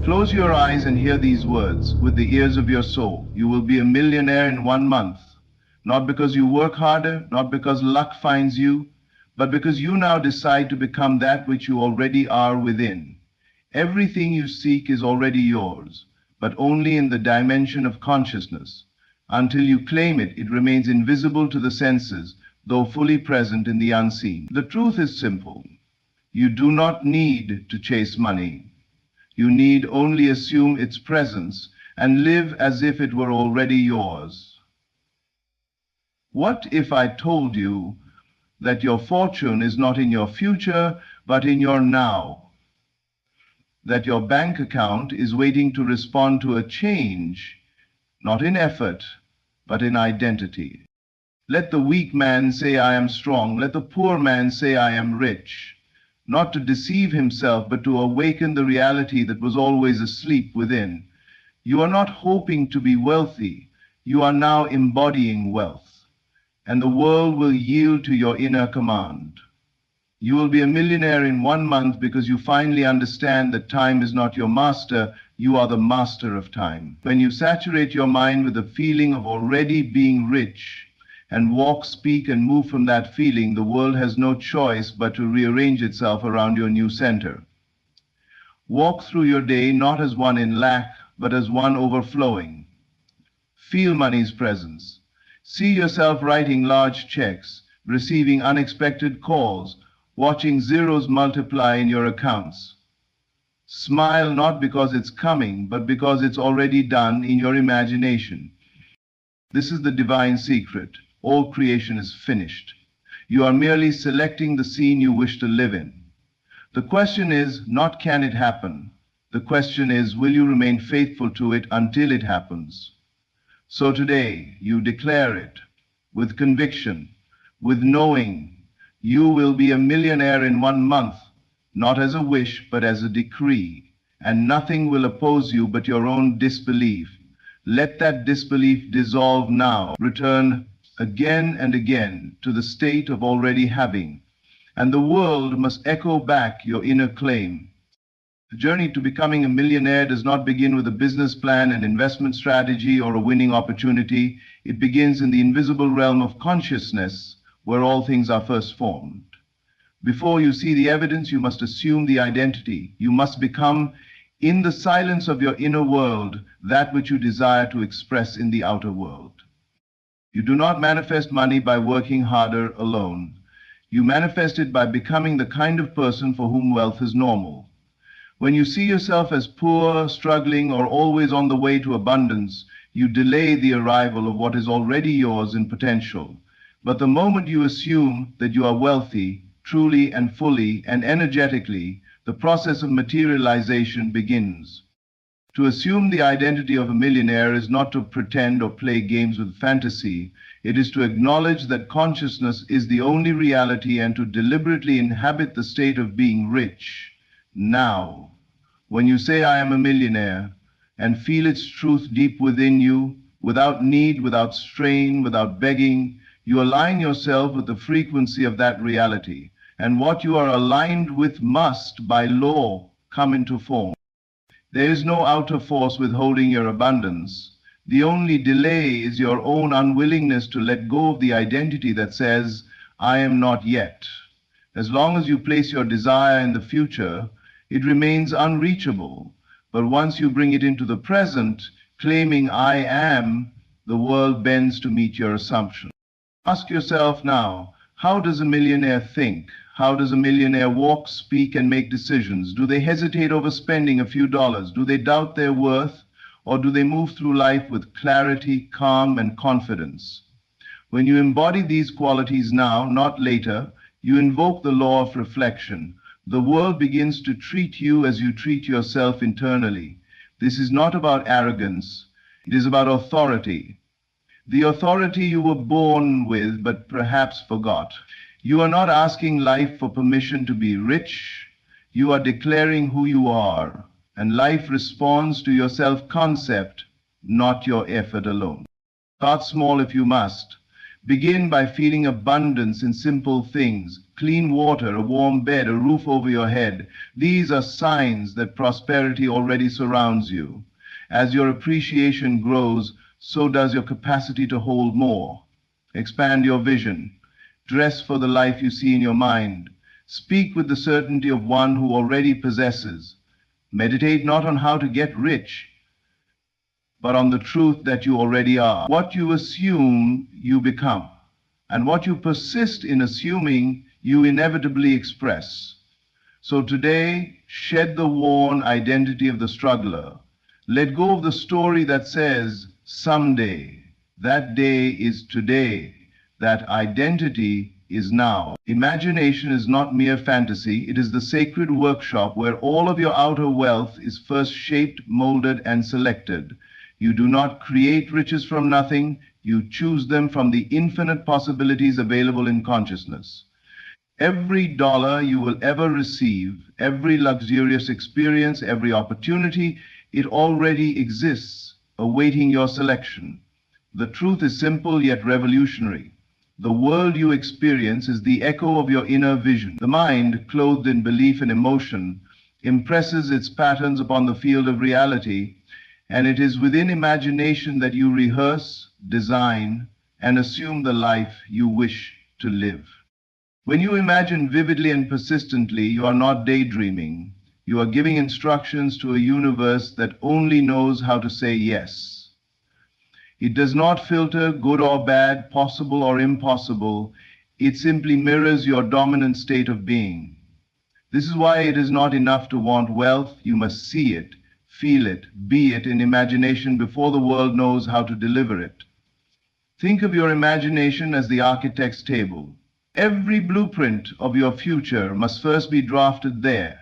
Close your eyes and hear these words with the ears of your soul. You will be a millionaire in 1 month. Not because you work harder, not because luck finds you, but because you now decide to become that which you already are within. Everything you seek is already yours, but only in the dimension of consciousness. Until you claim it, it remains invisible to the senses, though fully present in the unseen. The truth is simple. You do not need to chase money. You need only assume its presence and live as if it were already yours. What if I told you that your fortune is not in your future, but in your now? That your bank account is waiting to respond to a change, not in effort, but in identity. Let the weak man say, I am strong. Let the poor man say, I am rich. Not to deceive himself, but to awaken the reality that was always asleep within. You are not hoping to be wealthy. You are now embodying wealth, and the world will yield to your inner command. You will be a millionaire in 1 month because you finally understand that time is not your master, you are the master of time. When you saturate your mind with the feeling of already being rich, and walk, speak, and move from that feeling, the world has no choice but to rearrange itself around your new center. Walk through your day not as one in lack, but as one overflowing. Feel money's presence. See yourself writing large checks, receiving unexpected calls, watching zeros multiply in your accounts. Smile not because it's coming, but because it's already done in your imagination. This is the divine secret. All creation is finished. You are merely selecting the scene you wish to live in. The question is not can it happen? The question is, will you remain faithful to it until it happens? So today, you declare it with conviction, with knowing you will be a millionaire in 1 month, not as a wish, but as a decree, and nothing will oppose you but your own disbelief. Let that disbelief dissolve now. Return again and again to the state of already having, and the world must echo back your inner claim. The journey to becoming a millionaire does not begin with a business plan, an investment strategy, or a winning opportunity. It begins in the invisible realm of consciousness, where all things are first formed. Before you see the evidence, you must assume the identity. You must become, in the silence of your inner world, that which you desire to express in the outer world. You do not manifest money by working harder alone. You manifest it by becoming the kind of person for whom wealth is normal. When you see yourself as poor, struggling, or always on the way to abundance, you delay the arrival of what is already yours in potential. But the moment you assume that you are wealthy, truly and fully and energetically, the process of materialization begins. To assume the identity of a millionaire is not to pretend or play games with fantasy. It is to acknowledge that consciousness is the only reality and to deliberately inhabit the state of being rich. Now, when you say, I am a millionaire, and feel its truth deep within you, without need, without strain, without begging, you align yourself with the frequency of that reality, and what you are aligned with must, by law, come into form. There is no outer force withholding your abundance. The only delay is your own unwillingness to let go of the identity that says, I am not yet. As long as you place your desire in the future, it remains unreachable. But once you bring it into the present, claiming I am, the world bends to meet your assumption. Ask yourself now, how does a millionaire think? How does a millionaire walk, speak, and make decisions? Do they hesitate over spending a few dollars? Do they doubt their worth? Or do they move through life with clarity, calm, and confidence? When you embody these qualities now, not later, you invoke the law of reflection. The world begins to treat you as you treat yourself internally. This is not about arrogance. It is about authority. The authority you were born with, but perhaps forgot. You are not asking life for permission to be rich. You are declaring who you are, and life responds to your self-concept, not your effort alone. Start small if you must. Begin by feeling abundance in simple things: clean water, a warm bed, a roof over your head. These are signs that prosperity already surrounds you. As your appreciation grows, so does your capacity to hold more. Expand your vision. Dress for the life you see in your mind. Speak with the certainty of one who already possesses. Meditate not on how to get rich, but on the truth that you already are. What you assume, you become. And what you persist in assuming, you inevitably express. So today, shed the worn identity of the struggler. Let go of the story that says, someday. That day is today. That identity is now. Imagination is not mere fantasy. It is the sacred workshop where all of your outer wealth is first shaped, molded, and selected. You do not create riches from nothing. You choose them from the infinite possibilities available in consciousness. Every dollar you will ever receive, every luxurious experience, every opportunity, it already exists, awaiting your selection. The truth is simple yet revolutionary. The world you experience is the echo of your inner vision. The mind, clothed in belief and emotion, impresses its patterns upon the field of reality, and it is within imagination that you rehearse, design, and assume the life you wish to live. When you imagine vividly and persistently, you are not daydreaming. You are giving instructions to a universe that only knows how to say yes. It does not filter good or bad, possible or impossible. It simply mirrors your dominant state of being. This is why it is not enough to want wealth. You must see it, feel it, be it in imagination before the world knows how to deliver it. Think of your imagination as the architect's table. Every blueprint of your future must first be drafted there.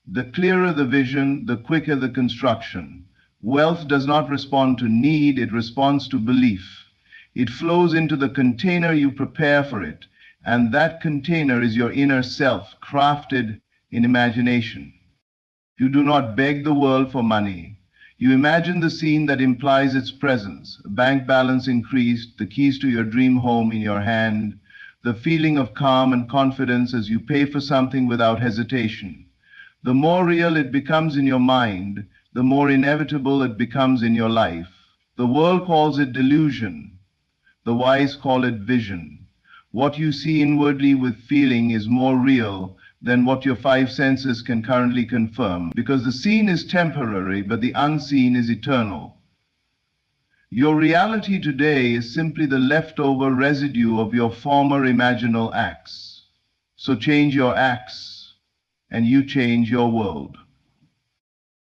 The clearer the vision, the quicker the construction. Wealth does not respond to need, it responds to belief. It flows into the container you prepare for it, and that container is your inner self, crafted in imagination. You do not beg the world for money. You imagine the scene that implies its presence, a bank balance increased, the keys to your dream home in your hand, the feeling of calm and confidence as you pay for something without hesitation. The more real it becomes in your mind, the more inevitable it becomes in your life. The world calls it delusion. The wise call it vision. What you see inwardly with feeling is more real than what your five senses can currently confirm, because the seen is temporary, but the unseen is eternal. Your reality today is simply the leftover residue of your former imaginal acts. So change your acts, and you change your world.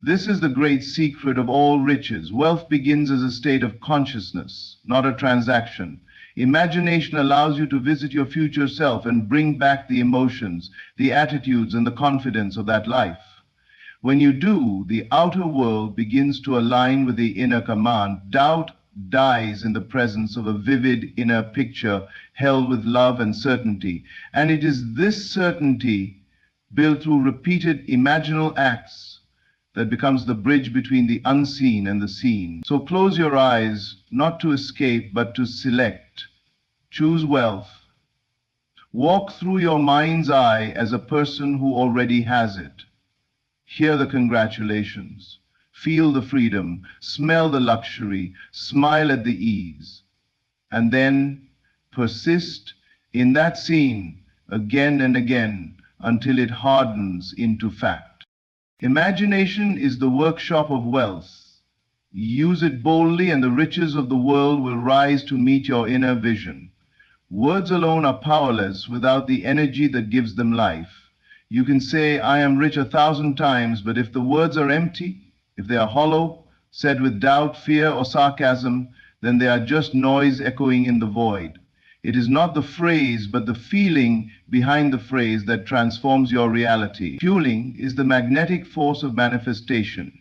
This is the great secret of all riches. Wealth begins as a state of consciousness, not a transaction. Imagination allows you to visit your future self and bring back the emotions, the attitudes, and the confidence of that life. When you do, the outer world begins to align with the inner command. Doubt dies in the presence of a vivid inner picture held with love and certainty. And it is this certainty, built through repeated imaginal acts, that becomes the bridge between the unseen and the seen. So close your eyes, not to escape, but to select. Choose wealth. Walk through your mind's eye as a person who already has it. Hear the congratulations. Feel the freedom. Smell the luxury. Smile at the ease. And then persist in that scene again and again until it hardens into fact. Imagination is the workshop of wealth. Use it boldly and the riches of the world will rise to meet your inner vision. Words alone are powerless without the energy that gives them life. You can say, I am rich 1,000 times, but if the words are empty, if they are hollow, said with doubt, fear, or sarcasm, then they are just noise echoing in the void. It is not the phrase, but the feeling behind the phrase that transforms your reality. Fueling is the magnetic force of manifestation.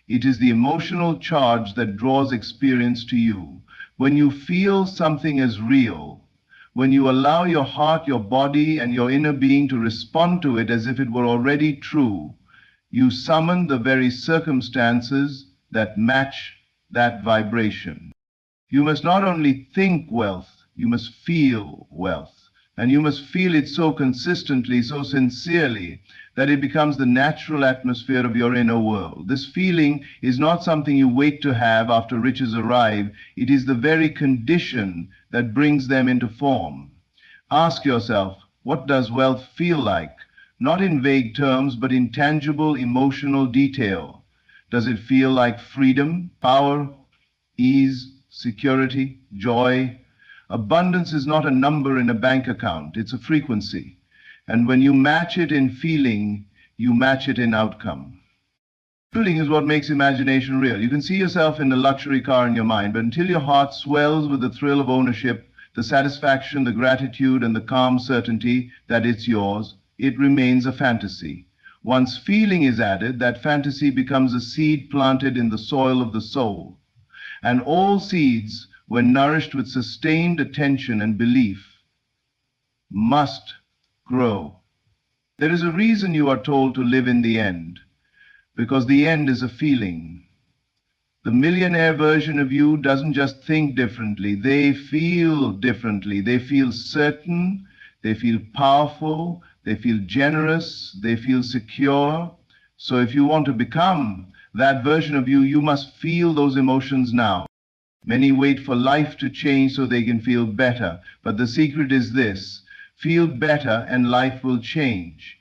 It is the emotional charge that draws experience to you. When you feel something as real, when you allow your heart, your body, and your inner being to respond to it as if it were already true, you summon the very circumstances that match that vibration. You must not only think wealth, You must feel wealth. And you must feel it so consistently, so sincerely, that it becomes the natural atmosphere of your inner world. This feeling is not something you wait to have after riches arrive. It is the very condition that brings them into form. Ask yourself, what does wealth feel like? Not in vague terms, but in tangible, emotional detail. Does it feel like freedom, power, ease, security, joy? Abundance is not a number in a bank account, it's a frequency. And when you match it in feeling, you match it in outcome. Feeling is what makes imagination real. You can see yourself in a luxury car in your mind, but until your heart swells with the thrill of ownership, the satisfaction, the gratitude, and the calm certainty that it's yours, it remains a fantasy. Once feeling is added, that fantasy becomes a seed planted in the soil of the soul. And all seeds, when nourished with sustained attention and belief, must grow. There is a reason you are told to live in the end, because the end is a feeling. The millionaire version of you doesn't just think differently, they feel differently. They feel certain, they feel powerful, they feel generous, they feel secure. So if you want to become that version of you, you must feel those emotions now. Many wait for life to change so they can feel better. But the secret is this: feel better and life will change.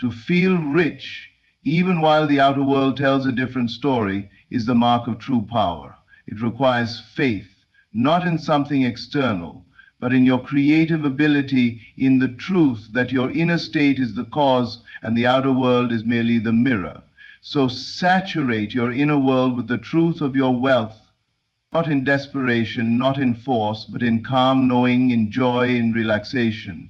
To feel rich, even while the outer world tells a different story, is the mark of true power. It requires faith, not in something external, but in your creative ability, in the truth that your inner state is the cause and the outer world is merely the mirror. So saturate your inner world with the truth of your wealth, not in desperation, not in force, but in calm knowing, in joy, in relaxation.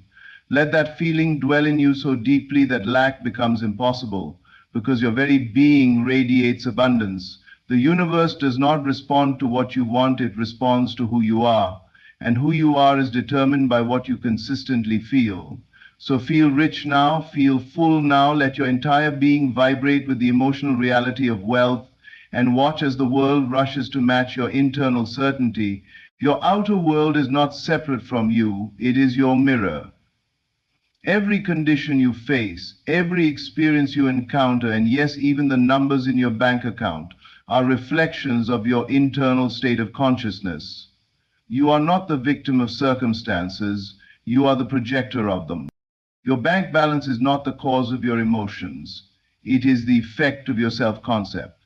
Let that feeling dwell in you so deeply that lack becomes impossible, because your very being radiates abundance. The universe does not respond to what you want, it responds to who you are. And who you are is determined by what you consistently feel. So feel rich now, feel full now, let your entire being vibrate with the emotional reality of wealth, and watch as the world rushes to match your internal certainty. Your outer world is not separate from you, it is your mirror. Every condition you face, every experience you encounter, and yes, even the numbers in your bank account, are reflections of your internal state of consciousness. You are not the victim of circumstances, you are the projector of them. Your bank balance is not the cause of your emotions, it is the effect of your self-concept.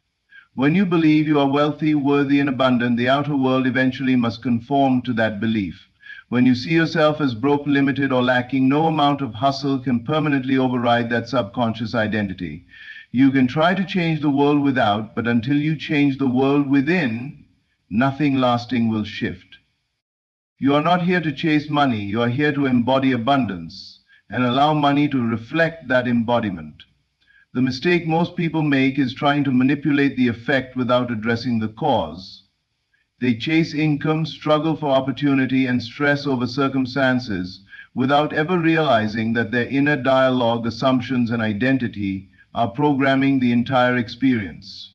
When you believe you are wealthy, worthy, and abundant, the outer world eventually must conform to that belief. When you see yourself as broke, limited, or lacking, no amount of hustle can permanently override that subconscious identity. You can try to change the world without, but until you change the world within, nothing lasting will shift. You are not here to chase money, you are here to embody abundance and allow money to reflect that embodiment. The mistake most people make is trying to manipulate the effect without addressing the cause. They chase income, struggle for opportunity, and stress over circumstances without ever realizing that their inner dialogue, assumptions, and identity are programming the entire experience.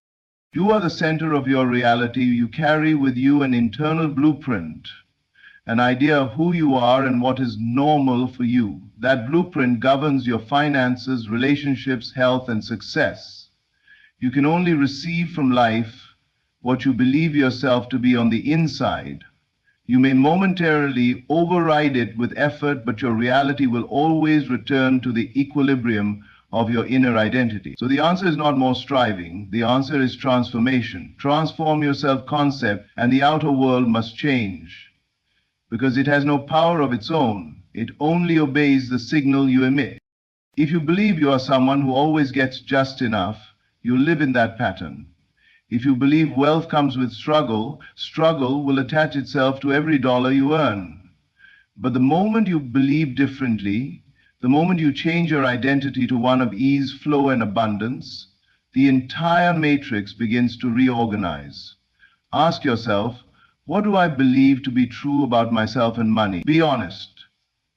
You are the center of your reality. You carry with you an internal blueprint, an idea of who you are and what is normal for you. That blueprint governs your finances, relationships, health, and success. You can only receive from life what you believe yourself to be on the inside. You may momentarily override it with effort, but your reality will always return to the equilibrium of your inner identity. So the answer is not more striving, the answer is transformation. Transform your self-concept and the outer world must change, because it has no power of its own. It only obeys the signal you emit. If you believe you are someone who always gets just enough, you live in that pattern. If you believe wealth comes with struggle, struggle will attach itself to every dollar you earn. But the moment you believe differently, the moment you change your identity to one of ease, flow, and abundance, the entire matrix begins to reorganize. Ask yourself, what do I believe to be true about myself and money? Be honest.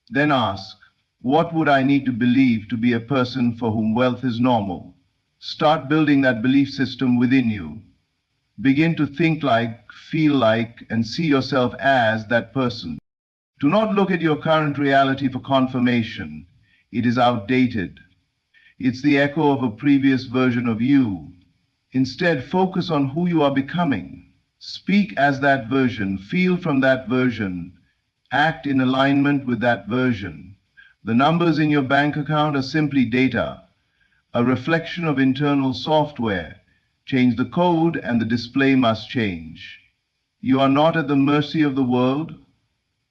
Then ask, what would I need to believe to be a person for whom wealth is normal? Start building that belief system within you. Begin to think like, feel like, and see yourself as that person. Do not look at your current reality for confirmation. It is outdated. It's the echo of a previous version of you. Instead, focus on who you are becoming. Speak as that version, feel from that version, act in alignment with that version. The numbers in your bank account are simply data, a reflection of internal software. Change the code and the display must change. You are not at the mercy of the world.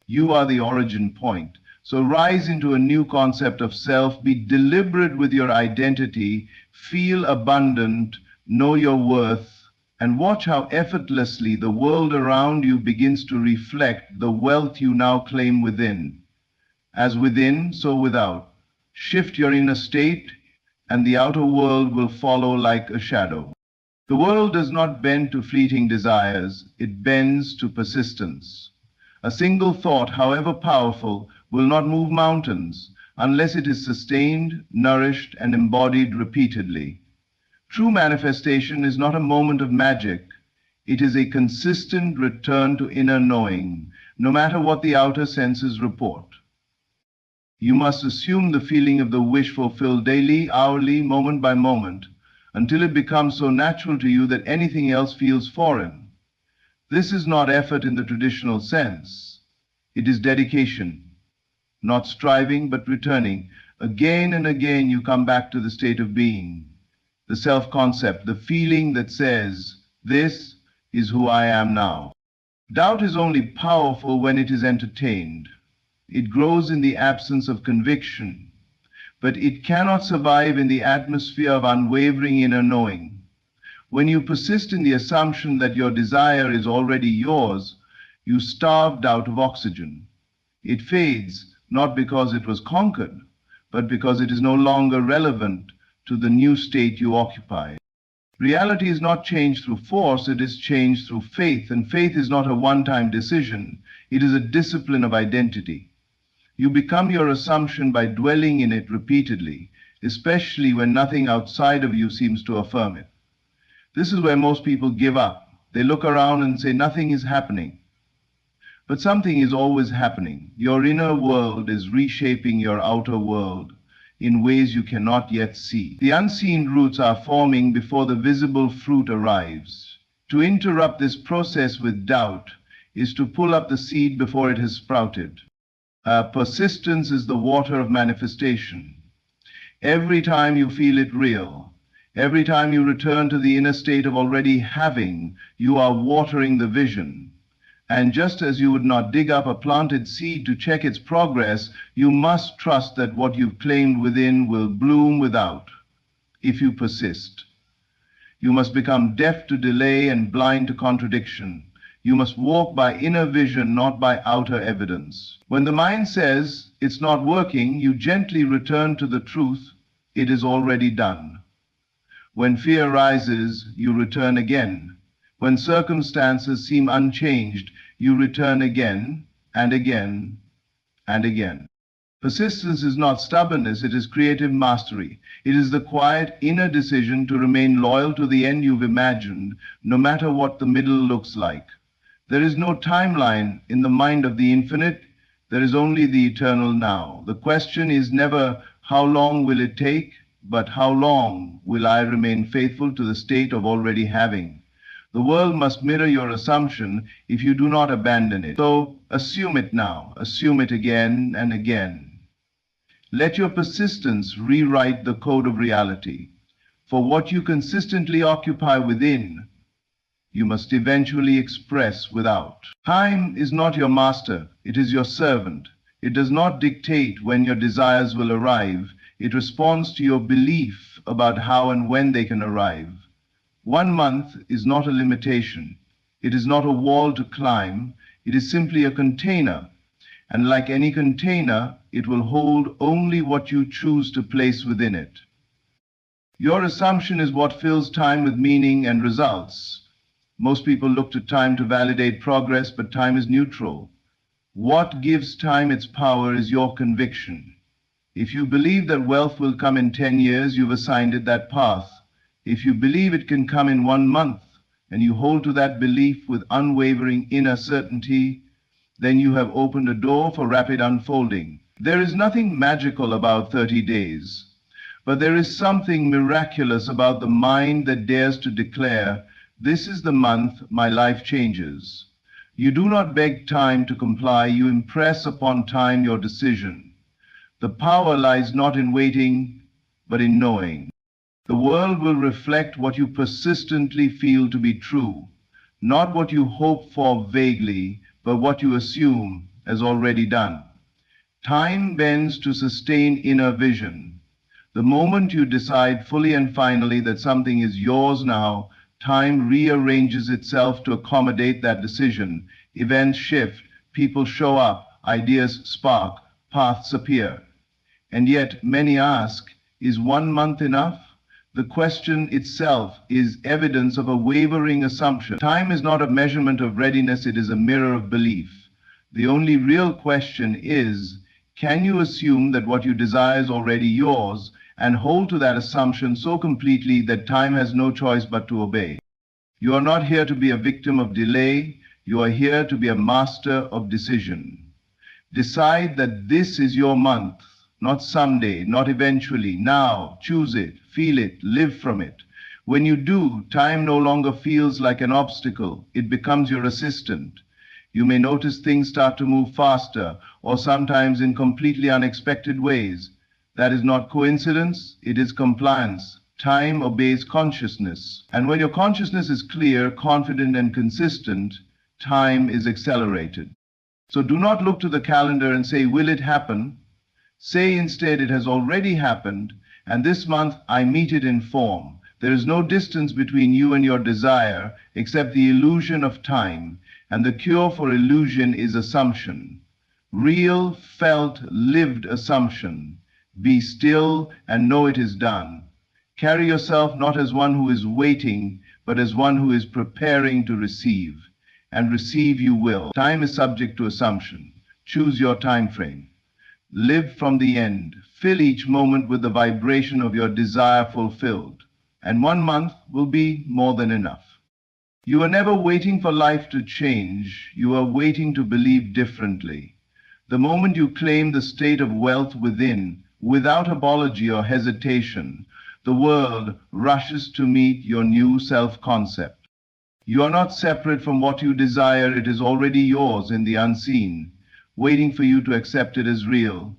You are the origin point. So rise into a new concept of self, be deliberate with your identity, feel abundant, know your worth, and watch how effortlessly the world around you begins to reflect the wealth you now claim within. As within, so without. Shift your inner state, and the outer world will follow like a shadow. The world does not bend to fleeting desires, it bends to persistence. A single thought, however powerful, will not move mountains unless it is sustained, nourished, and embodied repeatedly. True manifestation is not a moment of magic. It is a consistent return to inner knowing, no matter what the outer senses report. You must assume the feeling of the wish fulfilled daily, hourly, moment by moment, until it becomes so natural to you that anything else feels foreign. This is not effort in the traditional sense. It is dedication, not striving but returning. Again and again you come back to the state of being, the self-concept, the feeling that says, this is who I am now. Doubt is only powerful when it is entertained. It grows in the absence of conviction, but it cannot survive in the atmosphere of unwavering inner knowing. When you persist in the assumption that your desire is already yours, you starve doubt of oxygen. It fades, not because it was conquered, but because it is no longer relevant to the new state you occupy. Reality is not changed through force, it is changed through faith, and faith is not a one-time decision, it is a discipline of identity. You become your assumption by dwelling in it repeatedly, especially when nothing outside of you seems to affirm it. This is where most people give up. They look around and say nothing is happening. But something is always happening. Your inner world is reshaping your outer world in ways you cannot yet see. The unseen roots are forming before the visible fruit arrives. To interrupt this process with doubt is to pull up the seed before it has sprouted. Persistence is the water of manifestation. Every time you feel it real, every time you return to the inner state of already having, you are watering the vision. And just as you would not dig up a planted seed to check its progress, you must trust that what you've claimed within will bloom without, if you persist. You must become deaf to delay and blind to contradiction. You must walk by inner vision, not by outer evidence. When the mind says it's not working, you gently return to the truth, it is already done. When fear rises, you return again. When circumstances seem unchanged, you return again and again and again. Persistence is not stubbornness, it is creative mastery. It is the quiet inner decision to remain loyal to the end you've imagined, no matter what the middle looks like. There is no timeline in the mind of the infinite, there is only the eternal now. The question is never how long will it take, but how long will I remain faithful to the state of already having. The world must mirror your assumption if you do not abandon it. So assume it now, assume it again and again. Let your persistence rewrite the code of reality. For what you consistently occupy within, you must eventually express without. Time is not your master, it is your servant. It does not dictate when your desires will arrive. It responds to your belief about how and when they can arrive. 1 month is not a limitation. It is not a wall to climb. It is simply a container. And like any container, it will hold only what you choose to place within it. Your assumption is what fills time with meaning and results. Most people look to time to validate progress, but time is neutral. What gives time its power is your conviction. If you believe that wealth will come in 10 years, you've assigned it that path. If you believe it can come in 1 month, and you hold to that belief with unwavering inner certainty, then you have opened a door for rapid unfolding. There is nothing magical about 30 days, but there is something miraculous about the mind that dares to declare, "This is the month my life changes." You do not beg time to comply, you impress upon time your decision. The power lies not in waiting, but in knowing. The world will reflect what you persistently feel to be true, not what you hope for vaguely, but what you assume as already done. Time bends to sustain inner vision. The moment you decide fully and finally that something is yours now, time rearranges itself to accommodate that decision. Events shift, people show up, ideas spark, paths appear. And yet many ask, is 1 month enough? The question itself is evidence of a wavering assumption. Time is not a measurement of readiness, it is a mirror of belief. The only real question is, can you assume that what you desire is already yours and hold to that assumption so completely that time has no choice but to obey? You are not here to be a victim of delay, you are here to be a master of decision. Decide that this is your month. Not someday, not eventually, now. Choose it, feel it, live from it. When you do, time no longer feels like an obstacle. It becomes your assistant. You may notice things start to move faster, or sometimes in completely unexpected ways. That is not coincidence, it is compliance. Time obeys consciousness. And when your consciousness is clear, confident, and consistent, time is accelerated. So do not look to the calendar and say, will it happen? Say instead, it has already happened, and this month I meet it in form. There is no distance between you and your desire except the illusion of time, and the cure for illusion is assumption. Real, felt, lived assumption. Be still and know it is done. Carry yourself not as one who is waiting, but as one who is preparing to receive. And receive you will. Time is subject to assumption. Choose your time frame. Live from the end. Fill each moment with the vibration of your desire fulfilled. And 1 month will be more than enough. You are never waiting for life to change. You are waiting to believe differently. The moment you claim the state of wealth within, without apology or hesitation, the world rushes to meet your new self-concept. You are not separate from what you desire. It is already yours in the unseen, waiting for you to accept it as real.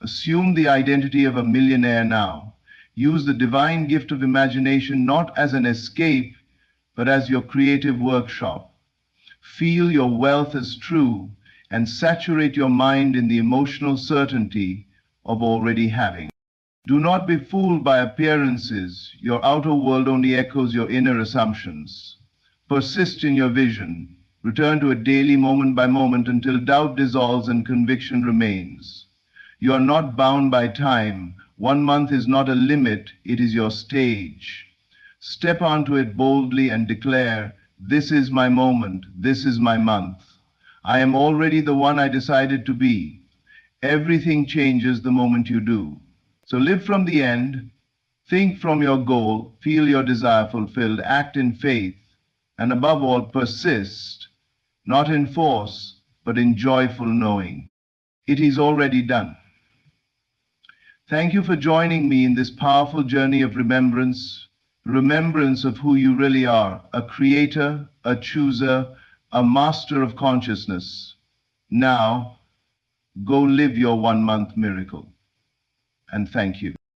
Assume the identity of a millionaire now. Use the divine gift of imagination not as an escape, but as your creative workshop. Feel your wealth as true and saturate your mind in the emotional certainty of already having. Do not be fooled by appearances. Your outer world only echoes your inner assumptions. Persist in your vision. Return to it daily, moment by moment, until doubt dissolves and conviction remains. You are not bound by time. 1 month is not a limit, it is your stage. Step onto it boldly and declare, this is my moment, this is my month. I am already the one I decided to be. Everything changes the moment you do. So live from the end, think from your goal, feel your desire fulfilled, act in faith, and above all, persist. Not in force, but in joyful knowing. It is already done. Thank you for joining me in this powerful journey of remembrance of who you really are, a creator, a chooser, a master of consciousness. Now, go live your 1 month miracle. And thank you.